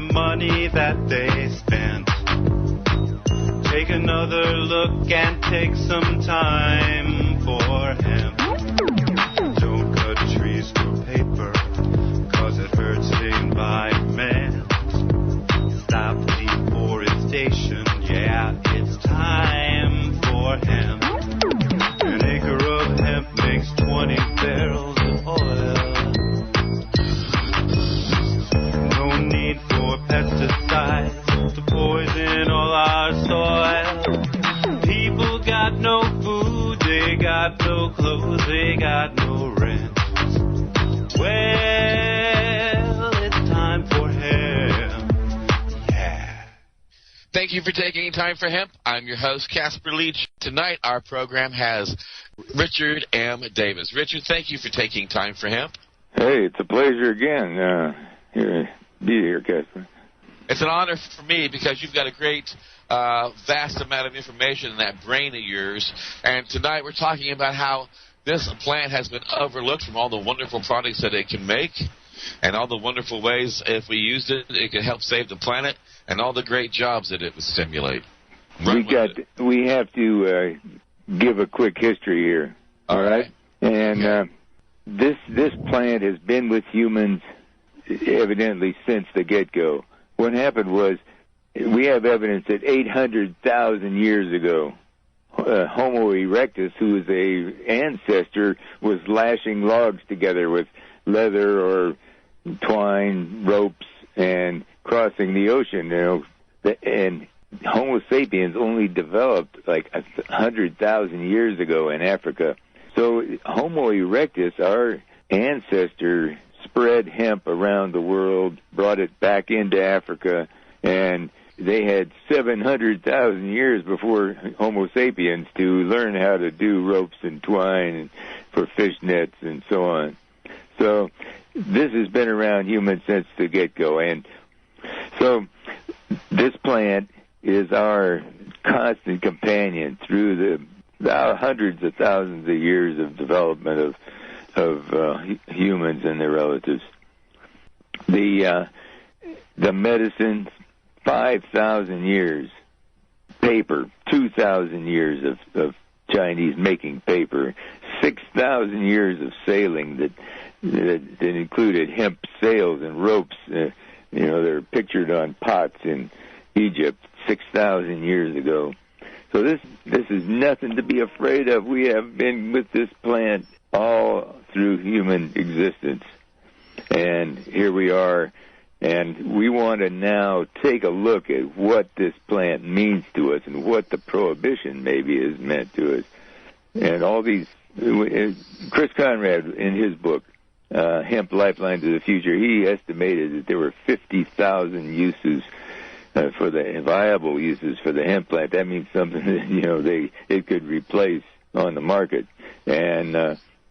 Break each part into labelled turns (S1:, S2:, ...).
S1: the money that they spent. Take another look and take some time for hemp. Don't cut trees for paper, 'cause it hurts the environment. Stop deforestation, yeah, it's time for hemp. An acre of hemp makes 20 barrels of oil. No need for pesticides to poison all our soil. People got no food, they got no clothes, they got no rent. Well, it's time for hemp. Yeah.
S2: Thank you for taking time for hemp. I'm your host, Casper Leach. Tonight, our program has Richard M. Davis. Richard, thank you for taking time for hemp.
S3: Hey, it's a pleasure again. Be here, Casper.
S2: It's an honor for me because you've got a great, vast amount of information in that brain of yours. And tonight we're talking about how this plant has been overlooked from all the wonderful products that it can make and all the wonderful ways, if we used it, it could help save the planet and all the great jobs that it would stimulate.
S3: We have to give a quick history here. All right? And this plant has been with humans evidently since the get-go. What happened was we have evidence that 800,000 years ago, Homo erectus, who was an ancestor, was lashing logs together with leather or twine, ropes, and crossing the ocean. And Homo sapiens only developed like 100,000 years ago in Africa. So Homo erectus, our ancestor, spread hemp around the world, brought it back into Africa, and they had 700,000 years before Homo sapiens to learn how to do ropes and twine for fish nets and so on. So this has been around humans since the get-go. And so this plant is our constant companion through the hundreds of thousands of years of development of humans and their relatives. The medicine, 5,000 years. Paper, 2,000 years of Chinese making paper. 6,000 years of sailing that included hemp sails and ropes. They're pictured on pots in Egypt 6,000 years ago. So this is nothing to be afraid of. We have been with this plant all through human existence. And here we are, and we want to now take a look at what this plant means to us and what the prohibition maybe has meant to us. And all these, Chris Conrad, in his book, Hemp Lifeline to the Future, he estimated that there were 50,000 uses viable uses for the hemp plant. That means something that, it could replace on the market. And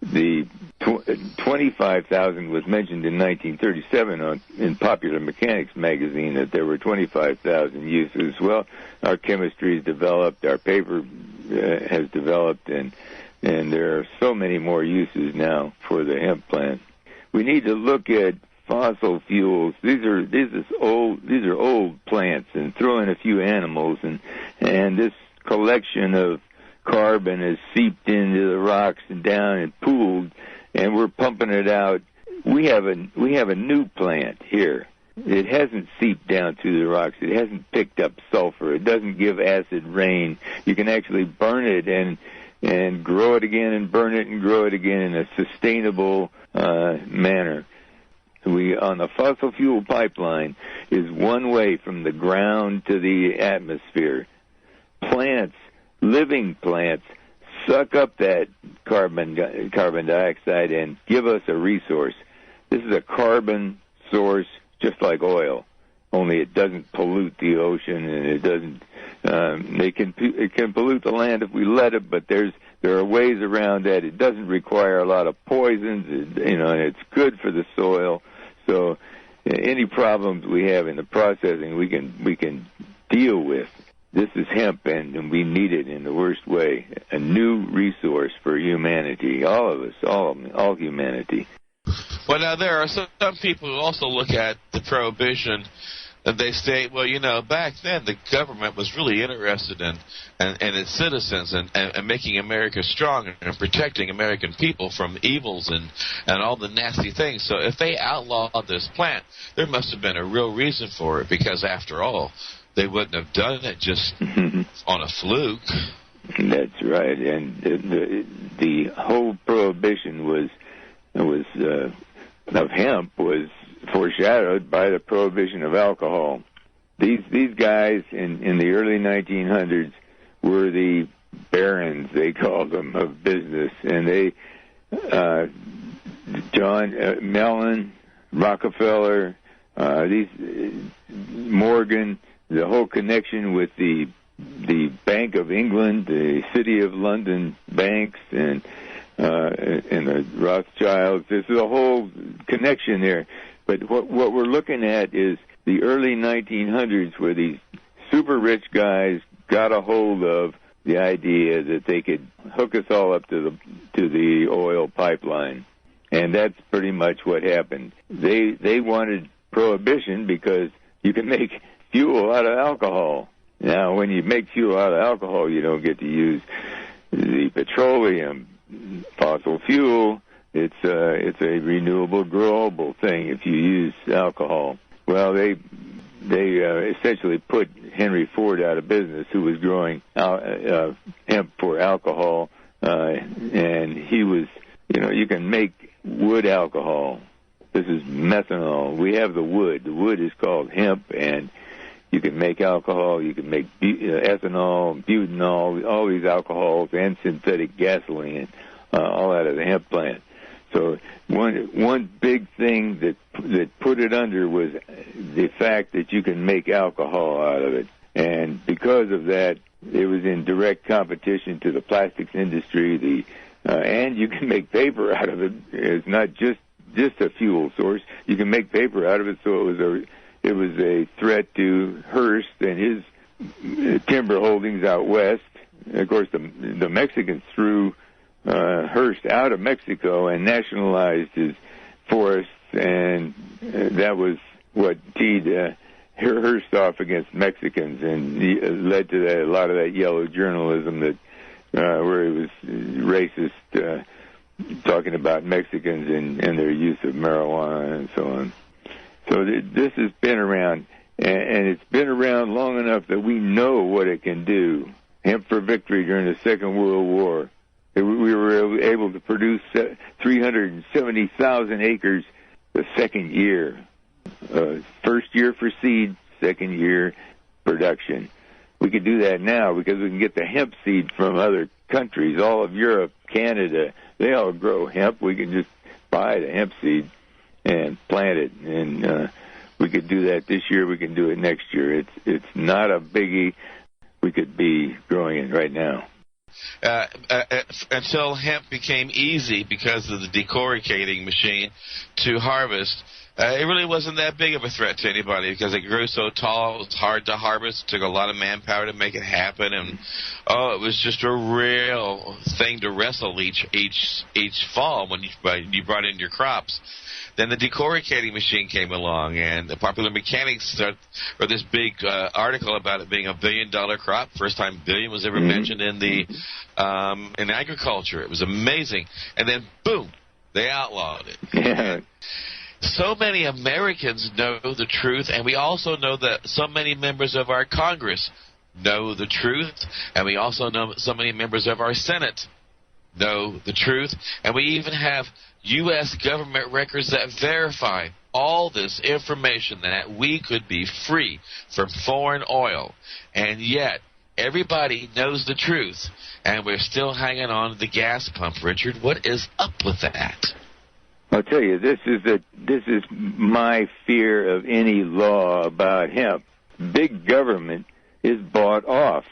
S3: the 25,000 was mentioned in 1937 in Popular Mechanics magazine, that there were 25,000 uses. Well, our chemistry has developed, our paper has developed, and there are so many more uses now for the hemp plant. We need to look at fossil fuels. These are old plants, and throw in a few animals, and this collection of carbon is seeped into the rocks and down and pooled, and we're pumping it out. We have a new plant here. It hasn't seeped down through the rocks. It hasn't picked up sulfur. It doesn't give acid rain. You can actually burn it and grow it again, and burn it and grow it again in a sustainable manner. On the fossil fuel pipeline is one way from the ground to the atmosphere. Plants, living plants, suck up that carbon dioxide and give us a resource. This is a carbon source just like oil, only it doesn't pollute the ocean, and it doesn't. It can pollute the land if we let it, but there are ways around that. It doesn't require a lot of poisons, and it's good for the soil. So any problems we have in the processing, we can deal with. This is hemp, and we need it in the worst way. A new resource for humanity, all of us, all humanity.
S2: Well, now there are some people who also look at the prohibition And they state, well, back then the government was really interested in its citizens and making America strong and protecting American people from evils and all the nasty things. So if they outlawed this plant, there must have been a real reason for it, because after all, they wouldn't have done it just on a fluke.
S3: That's right. And the whole prohibition of hemp was foreshadowed by the prohibition of alcohol. These guys in the early 1900s were the barons, they called them, of business, and they John Mellon, Rockefeller, Morgan, the whole connection with the Bank of England, the City of London banks, and the Rothschilds. There's a whole connection there. But what we're looking at is the early 1900s, where these super rich guys got a hold of the idea that they could hook us all up to the oil pipeline, and that's pretty much what happened. They wanted prohibition because you can make fuel out of alcohol. Now, when you make fuel out of alcohol, you don't get to use the petroleum, fossil fuel. It's a renewable, growable thing if you use alcohol. Well, they essentially put Henry Ford out of business, who was growing hemp for alcohol, and he was, you can make wood alcohol. This is methanol. We have the wood. The wood is called hemp, and you can make alcohol. You can make ethanol, butanol, all these alcohols, and synthetic gasoline, all out of the hemp plant. So one big thing that put it under was the fact that you can make alcohol out of it. And because of that, it was in direct competition to the plastics industry. And you can make paper out of it. It's not just a fuel source. You can make paper out of it. So it was a threat to Hearst and his timber holdings out west. Of course, the Mexicans threw Hearst out of Mexico and nationalized his forests, and that was what teed Hearst off against Mexicans, and led to a lot of that yellow journalism that where he was racist, talking about Mexicans and their use of marijuana and so on. So this has been around, and it's been around long enough that we know what it can do. Hemp for victory during the Second World War. We were able to produce 370,000 acres the second year. First year for seed, second year production. We could do that now because we can get the hemp seed from other countries, all of Europe, Canada. They all grow hemp. We can just buy the hemp seed and plant it. And we could do that this year. We can do it next year. It's not a biggie. We could be growing it right now.
S2: Until hemp became easy because of the decorticating machine to harvest, it really wasn't that big of a threat to anybody because it grew so tall. It was hard to harvest. It took a lot of manpower to make it happen, and it was just a real thing to wrestle each fall when you brought in your crops. Then the decorticating machine came along, and the Popular Mechanics wrote this big article about it being $1 billion crop. First time billion was ever mentioned in agriculture. It was amazing. And then, boom, they outlawed it.
S3: Yeah.
S2: So many Americans know the truth, and we also know that so many members of our Congress know the truth, and we also know so many members of our Senate know the truth, and we even have U.S. government records that verify all this information that we could be free from foreign oil, and yet everybody knows the truth, and we're still hanging on to the gas pump. Richard, what is up with that?
S3: I'll tell you, this is my fear of any law about hemp. Big government is bought off.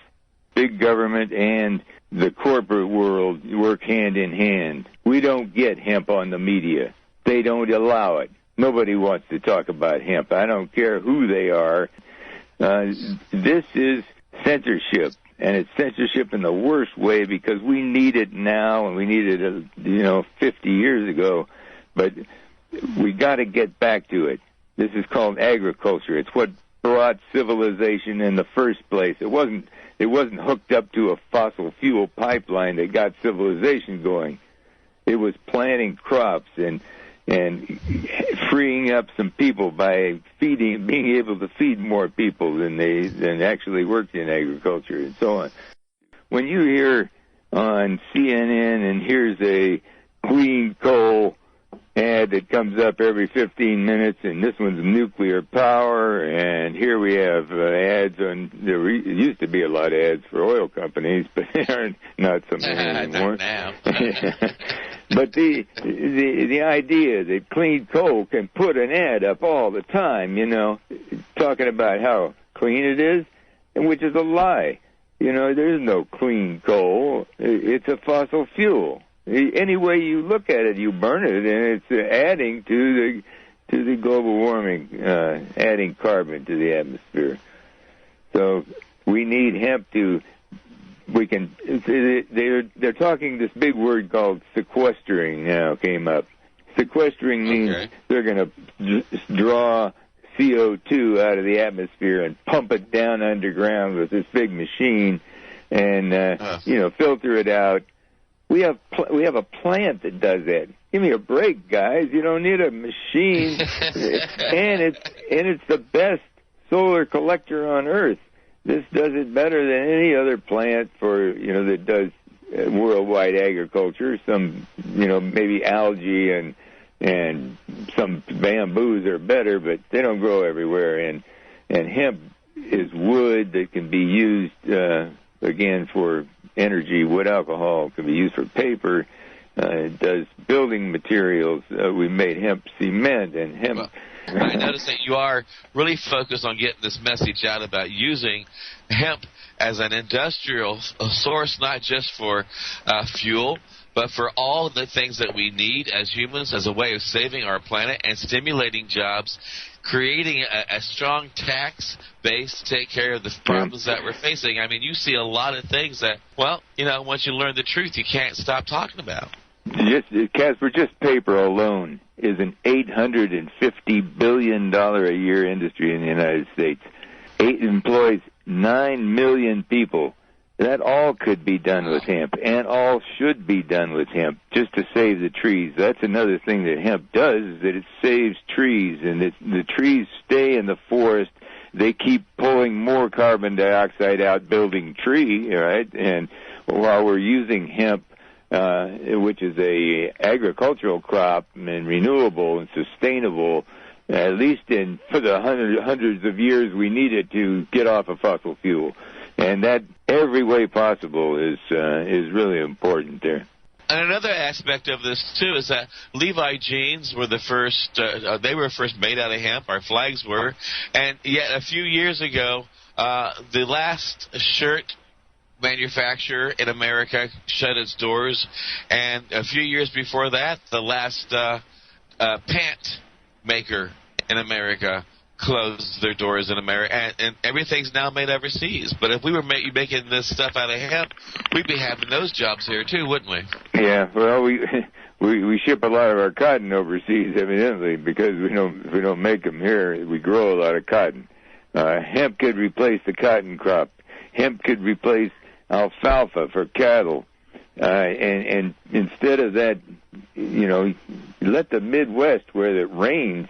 S3: Big government and the corporate world work hand in hand. We don't get hemp on the media. They don't allow it. Nobody wants to talk about hemp. I don't care who they are. This is censorship, and it's censorship in the worst way because we need it now, and we needed it, 50 years ago. But we got to get back to it. This is called agriculture. It's what brought civilization in the first place. It wasn't hooked up to a fossil fuel pipeline that got civilization going. It was planting crops and freeing up some people by being able to feed more people than actually worked in agriculture and so on. When you hear on CNN and here's a clean coal ad that comes up every 15 minutes, and this one's nuclear power, and here we have ads on, there used to be a lot of ads for oil companies, but they aren't, not so many anymore.
S2: Not now.
S3: But the idea that clean coal can put an ad up all the time, you know, talking about how clean it is, and which is a lie. You know, there's no clean coal. It's a fossil fuel. Any way you look at it, you burn it, and it's adding to the global warming, adding carbon to the atmosphere. So we need hemp to. They're talking this big word called sequestering now came up. Sequestering means they're going to draw CO2 out of the atmosphere and pump it down underground with this big machine and filter it out. We have a plant that does that. Give me a break, guys. You don't need a machine. and it's the best solar collector on Earth. This does it better than any other plant that does worldwide agriculture. Some, maybe algae and some bamboos are better, but they don't grow everywhere. And hemp is wood that can be used, again, for energy. Wood alcohol can be used for paper. It does building materials. We made hemp cement and hemp.
S2: Well, I noticed that you are really focused on getting this message out about using hemp as an industrial source, not just for fuel, but for all the things that we need as humans as a way of saving our planet and stimulating jobs, creating a strong tax base to take care of the problems that we're facing. I mean, you see a lot of things that, once you learn the truth, you can't stop talking about.
S3: Casper, just paper alone is an $850 billion a year industry in the United States. It employs 9 million people. That all could be done with hemp, and all should be done with hemp, just to save the trees. That's another thing that hemp does, is that it saves trees, and the trees stay in the forest. They keep pulling more carbon dioxide out, building tree, right? And while we're using hemp, which is a agricultural crop and renewable and sustainable, at least for the hundreds of years we need it to get off of fossil fuel. And that every way possible is really important there.
S2: And another aspect of this, too, is that Levi jeans were the first, they were first made out of hemp, our flags were, and yet a few years ago, the last shirt manufacturer in America shut its doors, and a few years before that, the last pant maker in America closed their doors in America, and everything's now made overseas. But if we were making this stuff out of hemp, we'd be having those jobs here too, wouldn't we?
S3: Yeah, well, we ship a lot of our cotton overseas, evidently, because we don't make them here. We grow a lot of cotton. Hemp could replace the cotton crop. Hemp could replace alfalfa for cattle. And instead of that, let the Midwest, where it rains,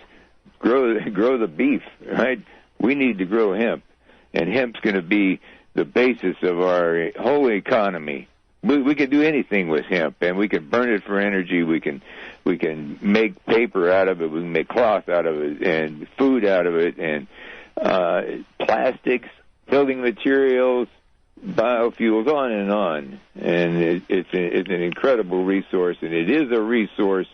S3: grow the beef, right? We need to grow hemp, and hemp's going to be the basis of our whole economy. We can do anything with hemp, and we can burn it for energy. We can make paper out of it. We can make cloth out of it, and food out of it, and plastics, building materials, biofuels, on and on. And it's an incredible resource, and it is a resource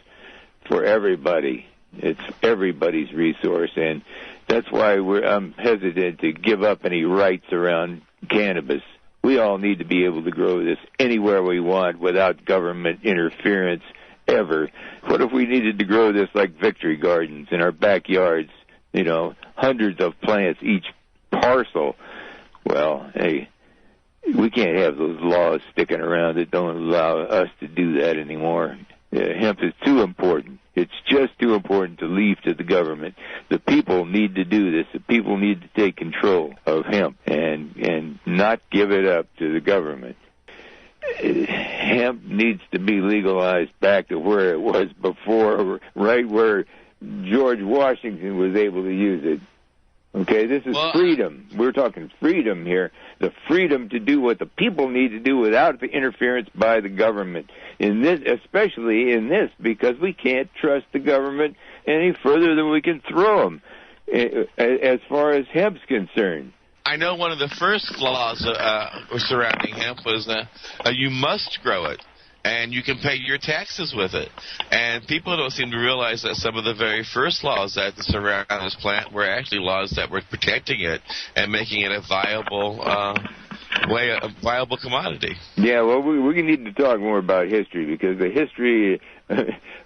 S3: for everybody. It's everybody's resource, and that's why I'm hesitant to give up any rights around cannabis. We all need to be able to grow this anywhere we want without government interference ever. What if we needed to grow this like Victory Gardens in our backyards, hundreds of plants each parcel? Well, hey, we can't have those laws sticking around that don't allow us to do that anymore. Hemp is too important. It's just too important to leave to the government. The people need to do this. The people need to take control of hemp and not give it up to the government. Hemp needs to be legalized back to where it was before, right where George Washington was able to use it. Okay, this is freedom. We're talking freedom here. The freedom to do what the people need to do without the interference by the government. In this, especially in this, because we can't trust the government any further than we can throw them, as far as hemp's concerned.
S2: I know one of the first laws surrounding hemp was you must grow it, and you can pay your taxes with it. And people don't seem to realize that some of the very first laws that surround this plant were actually laws that were protecting it and making it a viable viable commodity.
S3: Yeah, well, we need to talk more about history, because the history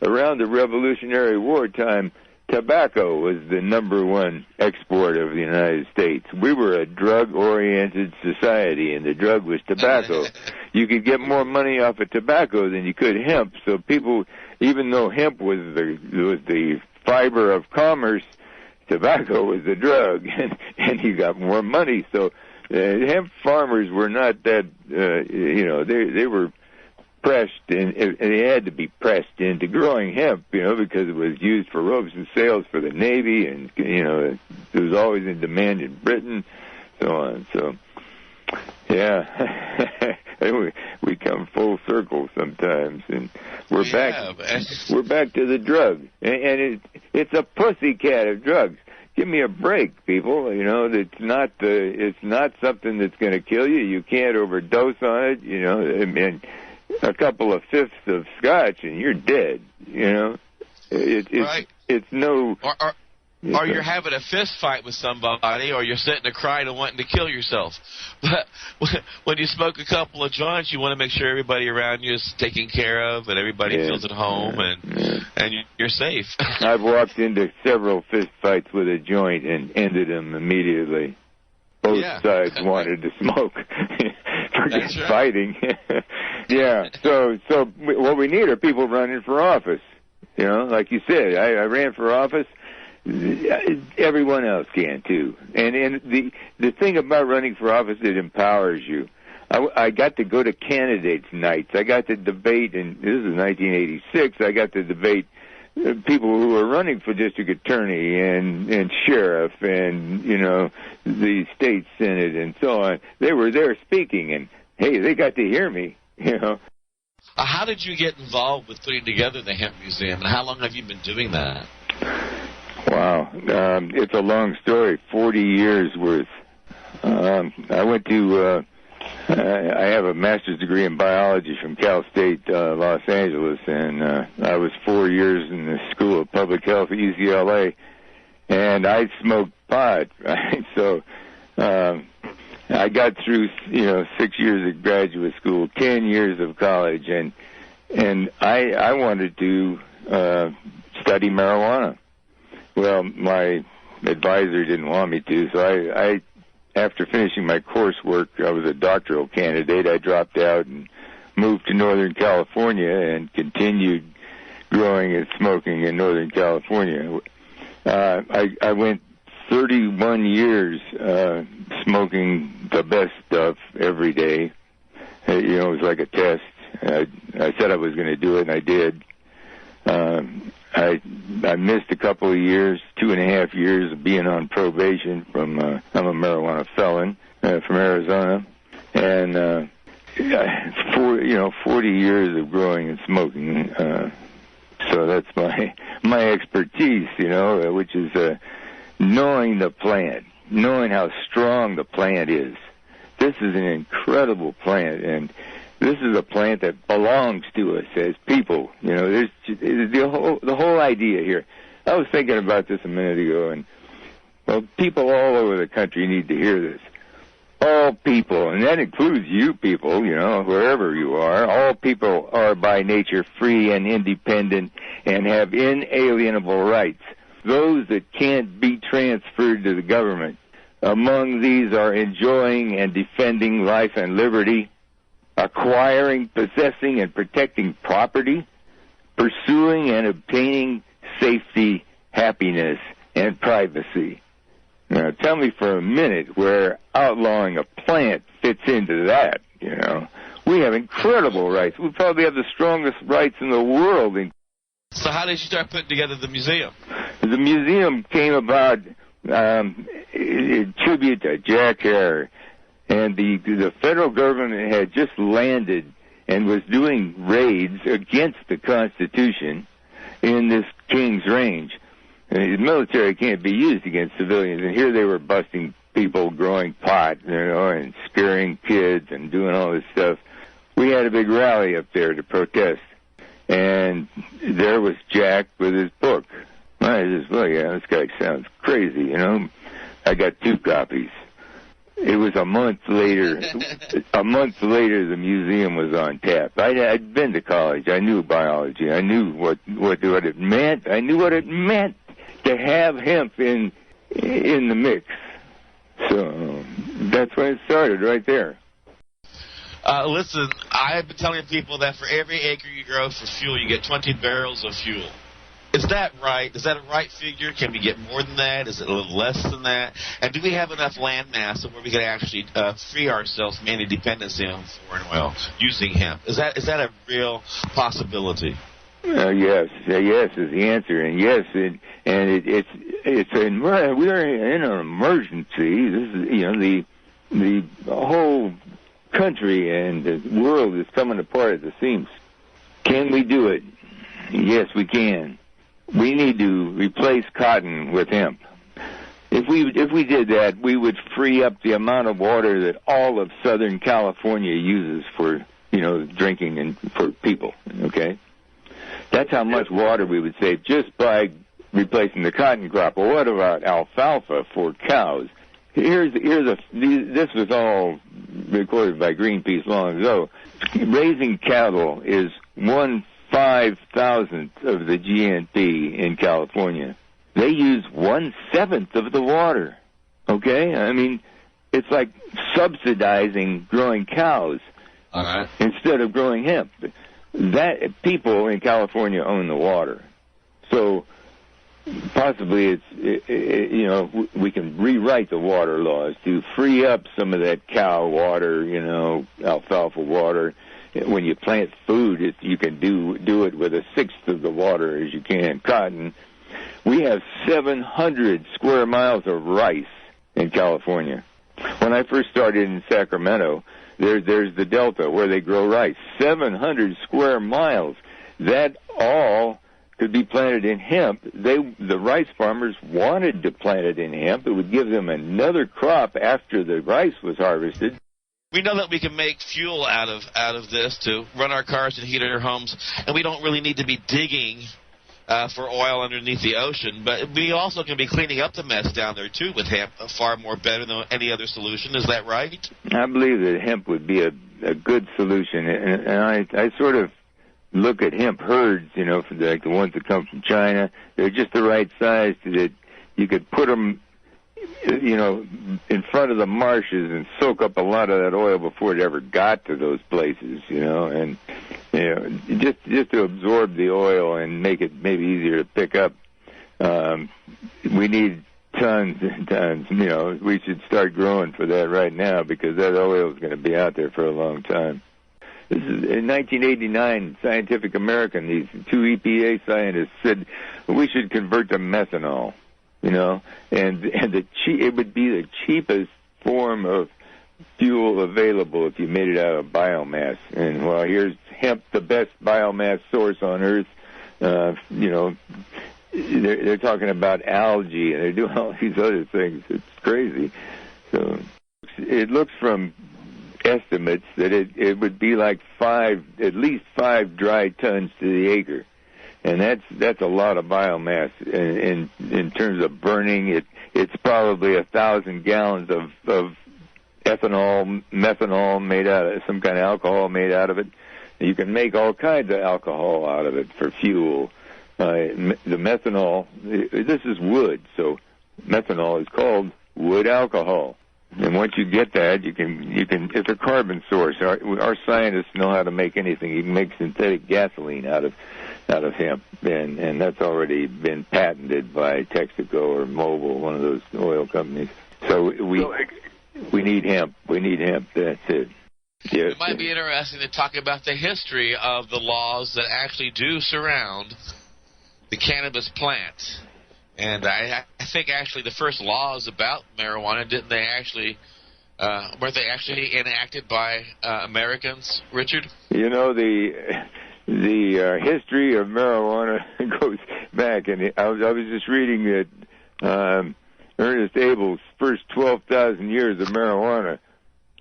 S3: around the Revolutionary War time, tobacco was the number one export of the United States. We were a drug-oriented society, and the drug was tobacco. You could get more money off of tobacco than you could hemp. So people, even though hemp was the fiber of commerce, tobacco was the drug, and you got more money. So hemp farmers were not that, they were pressed, and they had to be pressed into growing hemp, because it was used for ropes and sails for the Navy, and, it was always in demand in Britain, so on. So, yeah, we come full circle sometimes, and we're back to the drug, and it's a pussycat of drugs. Give me a break, people. It's not something that's going to kill you. You can't overdose on it, and a couple of fifths of scotch and you're dead,
S2: Right.
S3: It's no...
S2: Or you're having a fist fight with somebody, or you're sitting there crying and wanting to kill yourself. But when you smoke a couple of joints, you want to make sure everybody around you is taken care of and everybody feels at home and you're safe.
S3: I've walked into several fist fights with a joint and ended them immediately. Both sides wanted to smoke. Forget fighting. Yeah. So what we need are people running for office. Like you said, I ran for office. Everyone else can too. And the thing about running for office, it empowers you. I got to go to candidates' nights. I got to debate, and this is 1986. I got to debate people who were running for district attorney and sheriff and the state senate and so on. They were there speaking, and hey, they got to hear me.
S2: How did you get involved with putting together the Hemp Museum, and how long have you been doing that?
S3: Wow, it's a long story. 40 years worth. I went to. I have a master's degree in biology from Cal State, Los Angeles, and I was 4 years in the School of Public Health at UCLA, and I smoked pot, right? So I got through, 6 years of graduate school, 10 years of college, and I wanted to study marijuana. Well, my advisor didn't want me to, so I after finishing my coursework, I was a doctoral candidate. I dropped out and moved to Northern California and continued growing and smoking in Northern California. I went 31 years smoking the best stuff every day. It was like a test. I said I was going to do it, and I did. I missed a couple of years, 2.5 years of being on probation from, I'm a marijuana felon, from Arizona. And, 40 years of growing and smoking. So that's my expertise, which is, knowing the plant, knowing how strong the plant is. This is an incredible plant, and this is a plant that belongs to us as people. There's the whole idea here. I was thinking about this a minute ago, and people all over the country need to hear this. All people, and that includes you people, wherever you are, all people are by nature free and independent and have inalienable rights. Those that can't be transferred to the government. Among these are enjoying and defending life and liberty, acquiring, possessing, and protecting property, pursuing and obtaining safety, happiness, and privacy. Now, tell me for a minute where outlawing a plant fits into that, you know. We have incredible rights. We probably have the strongest rights in the world.
S2: So how did you start putting together the museum?
S3: The museum came about in tribute to Jack Hare. And the federal government had just landed and was doing raids against the Constitution in this King's Range. And the military can't be used against civilians. And here they were busting people growing pot, you know, and scaring kids and doing all this stuff. We had a big rally up there to protest. And there was Jack with his book. I just, well, yeah, this guy sounds crazy, you know. I got 2 copies. It was a month later. A month later, the museum was on tap. I'd been to college. I knew biology. I knew what it meant. I knew what it meant to have hemp in the mix. So that's when it started, right there.
S2: Listen, I've been telling people that for every acre you grow for fuel, you get 20 barrels of fuel. Is that right? Is that a right figure? Can we get more than that? Is it a little less than that? And do we have enough land mass where we can actually free ourselves from any dependency on foreign oil using hemp? Is that a real possibility?
S3: Yes is the answer, and yes, we're in an emergency. This is, you know, the whole country and the world is coming apart at the seams. Can we do it? Yes, we can. We need to replace cotton with hemp. If we did that, we would free up the amount of water that all of Southern California uses for, you know, drinking and for people. Okay, that's how much water we would save just by replacing the cotton crop. Well, what about alfalfa for cows? This was all recorded by Greenpeace long ago. Raising cattle is 1/5,000th of the GNP in California. They use 1/7 of the water. Okay? I mean, it's like subsidizing growing cows instead of growing hemp. That people in California own the water. So possibly you know, we can rewrite the water laws to free up some of that cow water, you know, alfalfa water. When you plant food, you can do it with 1/6 of the water as you can cotton. We have 700 square miles of rice in California. When I first started in Sacramento, there's the Delta where they grow rice. 700 square miles. That all could be planted in hemp. The rice farmers wanted to plant it in hemp. It would give them another crop after the rice was harvested.
S2: We know that we can make fuel out of this to run our cars and heat our homes, and we don't really need to be digging for oil underneath the ocean. But we also can be cleaning up the mess down there, too, with hemp, far more better than any other solution. Is that right?
S3: I believe that hemp would be a good solution, and I sort of look at hemp herds, you know, like the ones that come from China. They're just the right size that you could put them, you know, in front of the marshes and soak up a lot of that oil before it ever got to those places, you know, and, you know, just to absorb the oil and make it maybe easier to pick up. We need tons and tons, you know. We should start growing for that right now because that oil is going to be out there for a long time. This is in 1989, Scientific American, these 2 EPA scientists said we should convert to methanol. You know, and it would be the cheapest form of fuel available if you made it out of biomass. And well, here's hemp, the best biomass source on Earth. You know, they're talking about algae and they're doing all these other things. It's crazy. So it looks from estimates that it would be like at least 5 dry tons to the acre. And that's a lot of biomass in terms of burning. It's probably 1,000 gallons of ethanol, methanol made out of some kind of alcohol made out of it. You can make all kinds of alcohol out of it for fuel. The methanol, this is wood, so methanol is called wood alcohol. And once you get that, you can. It's a carbon source. Our scientists know how to make anything. You can make synthetic gasoline out of hemp, and that's already been patented by Texaco or Mobil, one of those oil companies. So we need hemp. We need hemp. That's it. Yes.
S2: It might be interesting to talk about the history of the laws that actually do surround the cannabis plant. And I think actually the first laws about marijuana, weren't they actually enacted by Americans, Richard?
S3: You know, the history of marijuana goes back, and I was just reading that Ernest Abel's first 12,000 years of marijuana.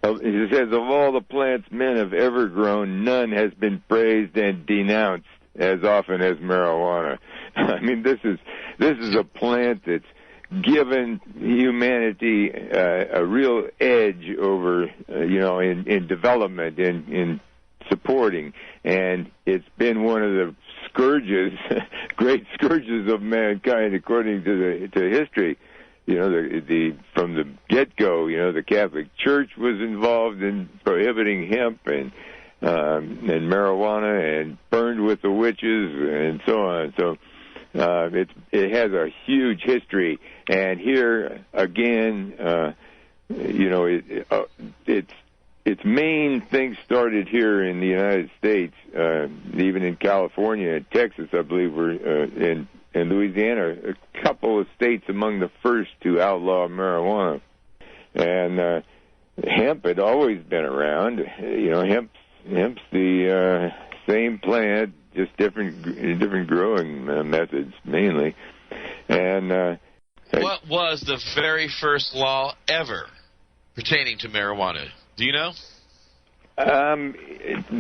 S3: He says, of all the plants men have ever grown, none has been praised and denounced as often as marijuana. I mean, this is a plant that's given humanity a real edge over, in development, in supporting, and it's been one of the scourges, great scourges of mankind, according to history. You know, from the get-go, the Catholic Church was involved in prohibiting hemp and marijuana, and burned with the witches and so on. So it has a huge history. And here again, its main thing started here in the United States, even in California and Texas, I believe, in Louisiana, a couple of states among the first to outlaw marijuana. And hemp had always been around. Hemp's the same plant, just different growing methods mainly. And
S2: what was the very first law ever pertaining to marijuana? Do you know?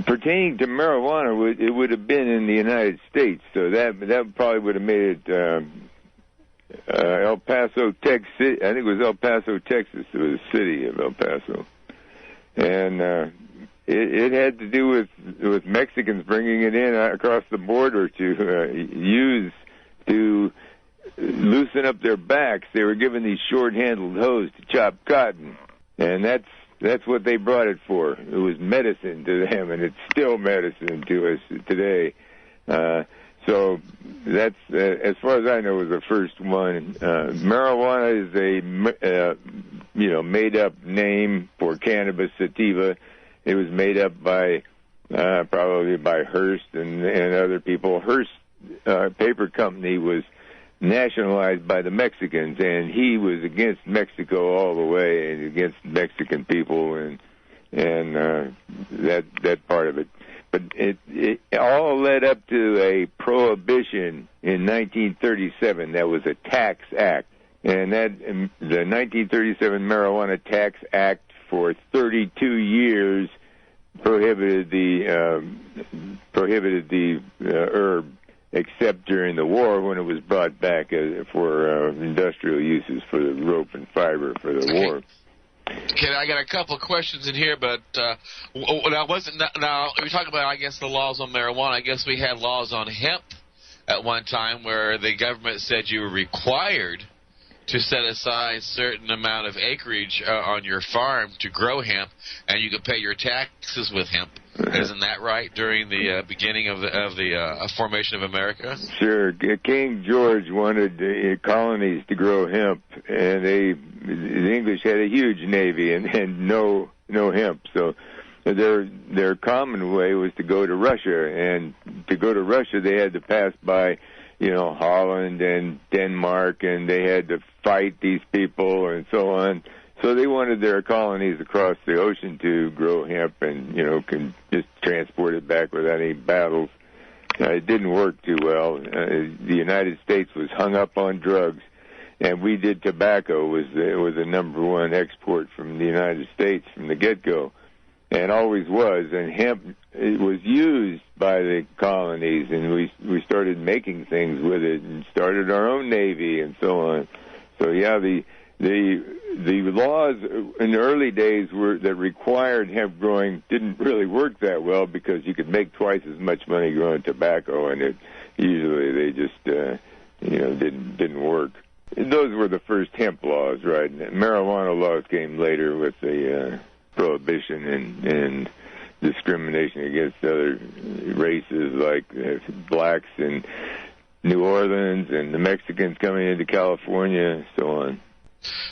S3: Pertaining to marijuana, it would have been in the United States, so that probably would have made it El Paso, Texas. I think it was El Paso, Texas. It was the city of El Paso, and it had to do with Mexicans bringing it in across the border to use to loosen up their backs. They were given these short-handled hoes to chop cotton, and that's what they brought it for. It was medicine to them, and it's still medicine to us today. So that's, as far as I know, was the first one. Marijuana is a made-up name for cannabis sativa. It was made up by probably by Hearst and other people. Hearst paper company was nationalized by the Mexicans, and he was against Mexico all the way and against Mexican people and that part of it. But it all led up to a prohibition in 1937 that was a tax act, and the 1937 Marijuana Tax Act for 32 years prohibited the herb, except during the war when it was brought back for industrial uses for the rope and fiber for the war.
S2: Okay, I got a couple of questions in here, but now we talk about, I guess, the laws on marijuana. I guess we had laws on hemp at one time where the government said you were required to set aside a certain amount of acreage on your farm to grow hemp, and you could pay your taxes with hemp. Isn't that right, during the beginning of the formation of America?
S3: Sure. King George wanted colonies to grow hemp, and the English had a huge navy and no hemp. So their common way was to go to Russia, and to go to Russia they had to pass by Holland and Denmark, and they had to fight these people and so on. So they wanted their colonies across the ocean to grow hemp and, can just transport it back without any battles. It didn't work too well. The United States was hung up on drugs, and we did tobacco. It was the number one export from the United States from the get-go, and always was. And hemp, it was used by the colonies, and we started making things with it and started our own navy and so on. So yeah, the laws in the early days that required hemp growing didn't really work that well, because you could make twice as much money growing tobacco, and usually they just didn't work. Those were the first hemp laws, right? Marijuana laws came later with the prohibition and discrimination against other races like blacks in New Orleans and the Mexicans coming into California and so on.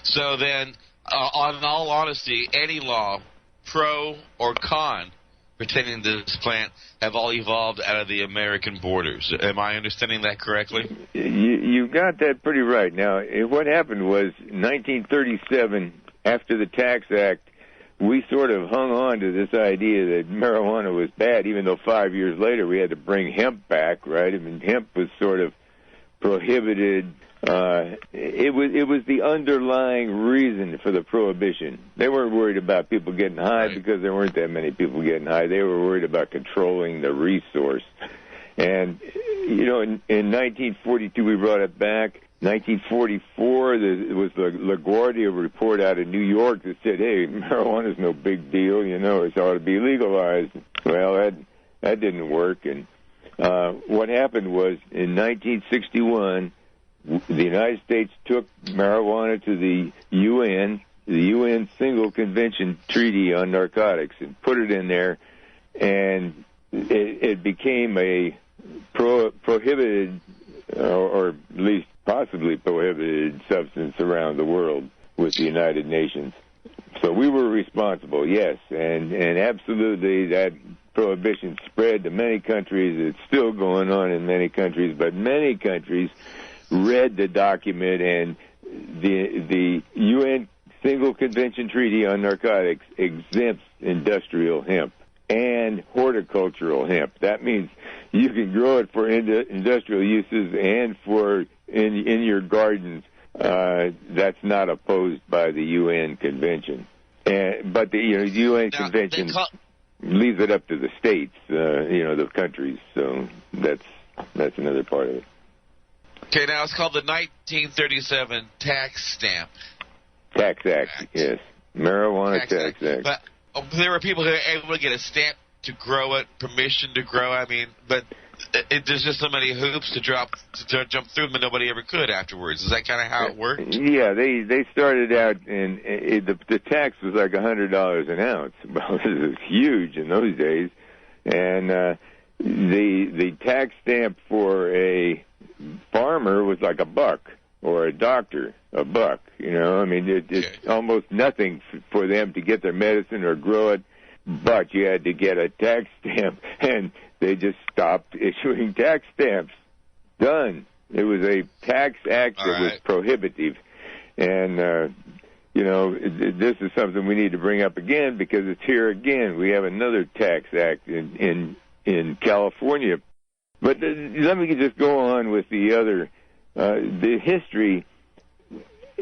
S2: So then, in all honesty, any law, pro or con, pertaining to this plant have all evolved out of the American borders. Am I understanding that correctly?
S3: You got that pretty right. Now, what happened was, in 1937, after the Tax Act, we sort of hung on to this idea that marijuana was bad, even though 5 years later we had to bring hemp back, right? I mean, hemp was sort of prohibited. It was the underlying reason for the prohibition. They weren't worried about people getting high because there weren't that many people getting high. They were worried about controlling the resource. And, you know, in 1942 we brought it back. 1944, there was the LaGuardia report out of New York that said, hey, marijuana's no big deal, you know, it ought to be legalized. Well, that didn't work. And what happened was, in 1961, the United States took marijuana to the UN Single Convention Treaty on Narcotics, and put it in there, and it became a prohibited, or at least possibly prohibited substance around the world with the United Nations. So we were responsible, yes, and absolutely that prohibition spread to many countries. It's still going on in many countries, but many countries read the document, and the UN Single Convention Treaty on Narcotics exempts industrial hemp and horticultural hemp. That means you can grow it for industrial uses and for in your gardens. That's not opposed by the UN Convention. But the UN Convention leaves it up to the states, the countries. So that's another part of it.
S2: Okay, now it's called the 1937 Tax Stamp.
S3: Tax Act, yes. Marijuana Tax Act.
S2: But there were people who were able to get a stamp to grow it, permission to grow. I mean, but there's just so many hoops to jump through, but nobody ever could afterwards. Is that kind of how it worked? Yeah,
S3: they started out, and the tax was like $100 an ounce. Well, this is huge in those days, and the tax stamp for a farmer was like $1, or a doctor $1. I mean, it's almost nothing for them to get their medicine or grow it, but you had to get a tax stamp, and they just stopped issuing tax stamps. Done. It was a tax act that was prohibitive, and this is something we need to bring up again because it's here again. We have another tax act in California. But let me just go on with the other, the history.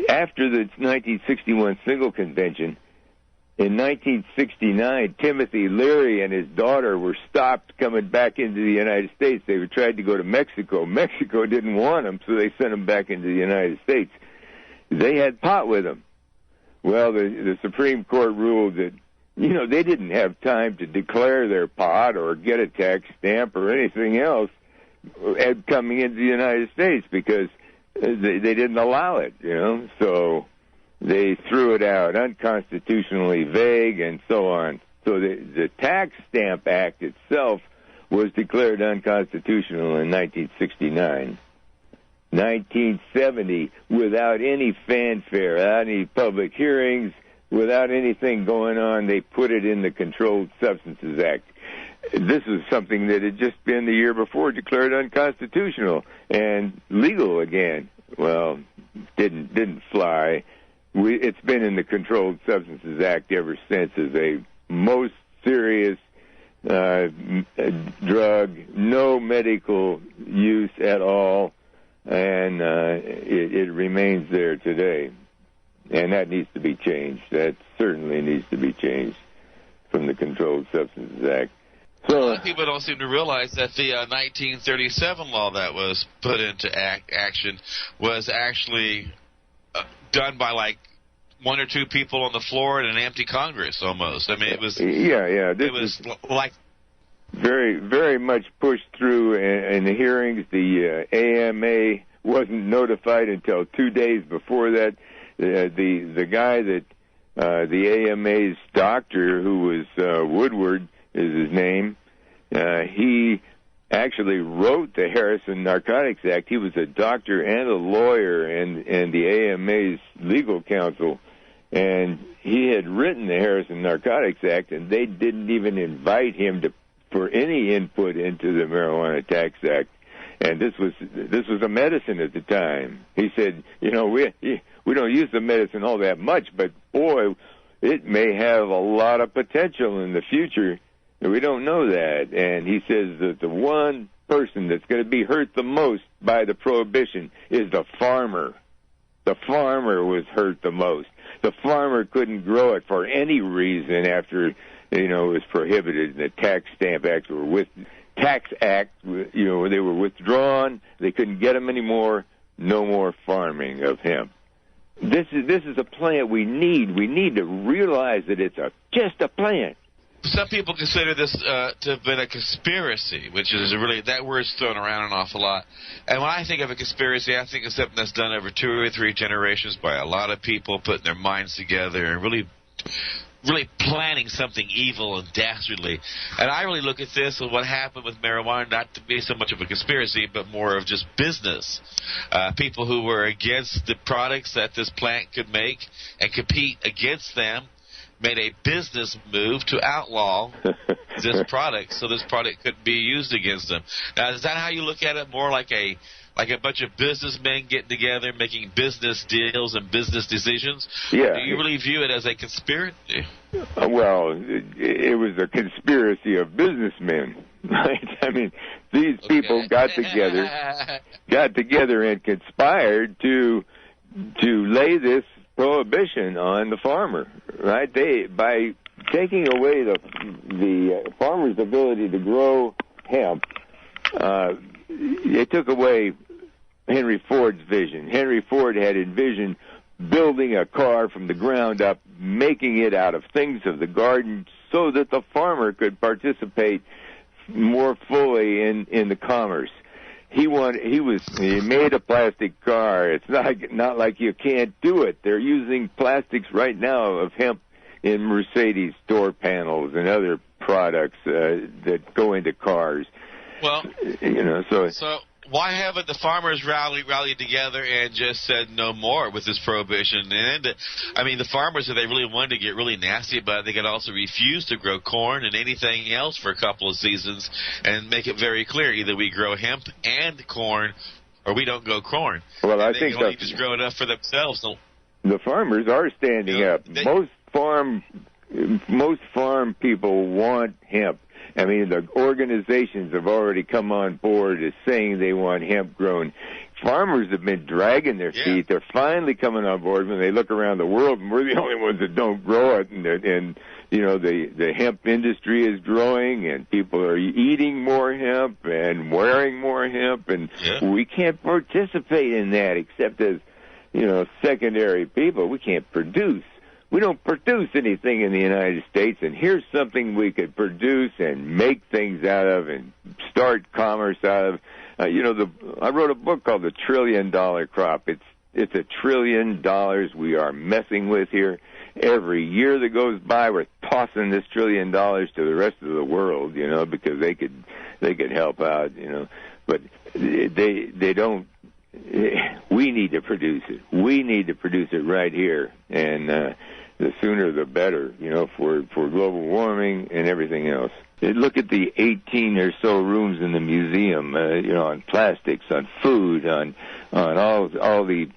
S3: After the 1961 Single Convention, in 1969, Timothy Leary and his daughter were stopped coming back into the United States. They tried to go to Mexico. Mexico didn't want them, so they sent them back into the United States. They had pot with them. Well, the Supreme Court ruled that, they didn't have time to declare their pot or get a tax stamp or anything else coming into the United States because they didn't allow it, So they threw it out, unconstitutionally vague and so on. So the Tax Stamp Act itself was declared unconstitutional in 1969. 1970, without any fanfare, without any public hearings, without anything going on, they put it in the Controlled Substances Act. This is something that had just been the year before declared unconstitutional and legal again. Well, didn't fly. It's been in the Controlled Substances Act ever since as a most serious drug, no medical use at all, and it remains there today. And that needs to be changed. That certainly needs to be changed from the Controlled Substances Act. So,
S2: a lot of people don't seem to realize that the 1937 law that was put into action was actually done by like one or two people on the floor in an empty Congress almost. I mean, it was...
S3: Yeah.
S2: It was like...
S3: Very, very much pushed through in the hearings. The AMA wasn't notified until 2 days before that. The guy that the AMA's doctor, who was Woodward is his name, he actually wrote the Harrison Narcotics Act. He was a doctor and a lawyer and the AMA's legal counsel, and he had written the Harrison Narcotics Act, and they didn't even invite him for any input into the Marijuana Tax Act. And this was a medicine at the time. He said, we don't use the medicine all that much, but boy, it may have a lot of potential in the future. We don't know that. And he says that the one person that's going to be hurt the most by the prohibition is the farmer. The farmer was hurt the most. The farmer couldn't grow it for any reason after, it was prohibited. The Tax Stamp Acts were they were withdrawn. They couldn't get them anymore. No more farming of hemp. This is a plant we need. We need to realize that it's just a plant.
S2: Some people consider this to have been a conspiracy, which is really, that word's thrown around an awful lot. And when I think of a conspiracy, I think of something that's done over 2 or 3 generations by a lot of people putting their minds together and really planning something evil and dastardly. And I really look at this and what happened with marijuana not to be so much of a conspiracy, but more of just business. People who were against the products that this plant could make and compete against them made a business move to outlaw this product so this product couldn't be used against them. Now, is that how you look at it, more like a bunch of businessmen getting together, making business deals and business decisions?
S3: Yeah.
S2: Or do you really view it as a conspiracy?
S3: Well, it was a conspiracy of businessmen, right? I mean, these people got together and conspired to lay this prohibition on the farmer, right? By taking away the farmer's ability to grow hemp, it took away Henry Ford's vision. Henry Ford had envisioned building a car from the ground up, making it out of things of the garden so that the farmer could participate more fully in the commerce. He made a plastic car. It's not like you can't do it. They're using plastics right now of hemp in Mercedes door panels and other products that go into cars.
S2: Well, so why haven't the farmers rallied together and just said no more with this prohibition? And the farmers, if they really wanted to get really nasty about it, they could also refuse to grow corn and anything else for a couple of seasons and make it very clear: either we grow hemp and corn, or we don't grow corn.
S3: Well, I think
S2: they can only just grow enough for themselves. So,
S3: the farmers are standing up. Most farm people want hemp. I mean, the organizations have already come on board as saying they want hemp grown. Farmers have been dragging their feet. They're finally coming on board when they look around the world, and we're the only ones that don't grow it. And the hemp industry is growing, and people are eating more hemp and wearing more hemp, and we can't participate in that except as, secondary people. We can't produce. We don't produce anything in the United States, and here's something we could produce and make things out of and start commerce out of. I wrote a book called The $1 Trillion Crop. It's $1 trillion we are messing with here. Every year that goes by, we're tossing this $1 trillion to the rest of the world, because they could help out, but they don't. We need to produce it. We need to produce it right here, and the sooner the better, for global warming and everything else. Look at the 18 or so rooms in the museum, on plastics, on food, on all the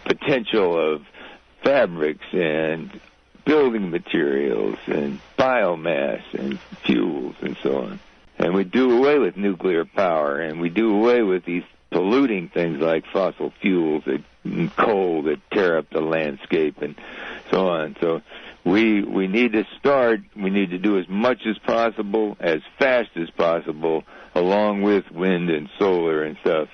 S3: potential of fabrics and building materials and biomass and fuels and so on. And we do away with nuclear power, and we do away with these polluting things like fossil fuels and coal that tear up the landscape and so on. So we need to start. We need to do as much as possible, as fast as possible, along with wind and solar and stuff.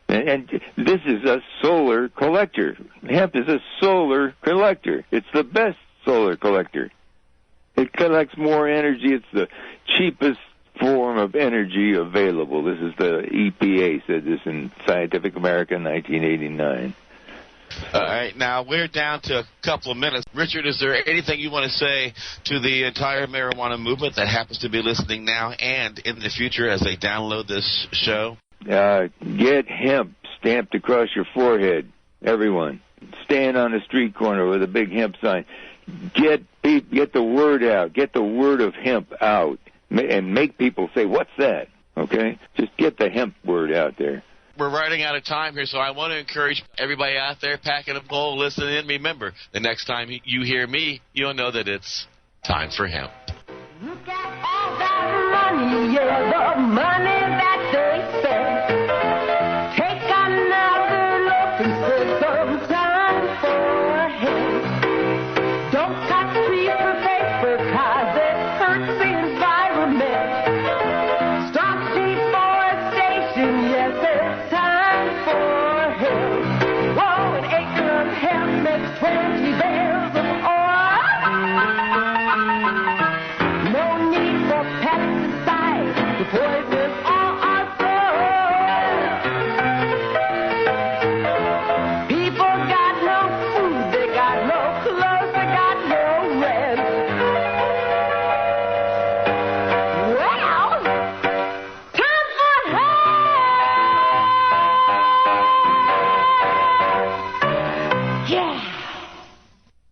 S3: And this is a solar collector. Hemp is a solar collector. It's the best solar collector. It collects more energy. It's the cheapest form of energy available. This is the EPA said this in Scientific American 1989.
S2: All right, now we're down to a couple of minutes. Richard, is there anything you want to say to the entire marijuana movement that happens to be listening now and in the future as they download this show?
S3: Get hemp stamped across your forehead, everyone. Stand on a street corner with a big hemp sign. Get the word out. Get the word of hemp out. And make people say, what's that? Okay? Just get the hemp word out there.
S2: We're running out of time here, so I want to encourage everybody out there packing a bowl, listening in. Remember, the next time you hear me, you'll know that it's time for hemp.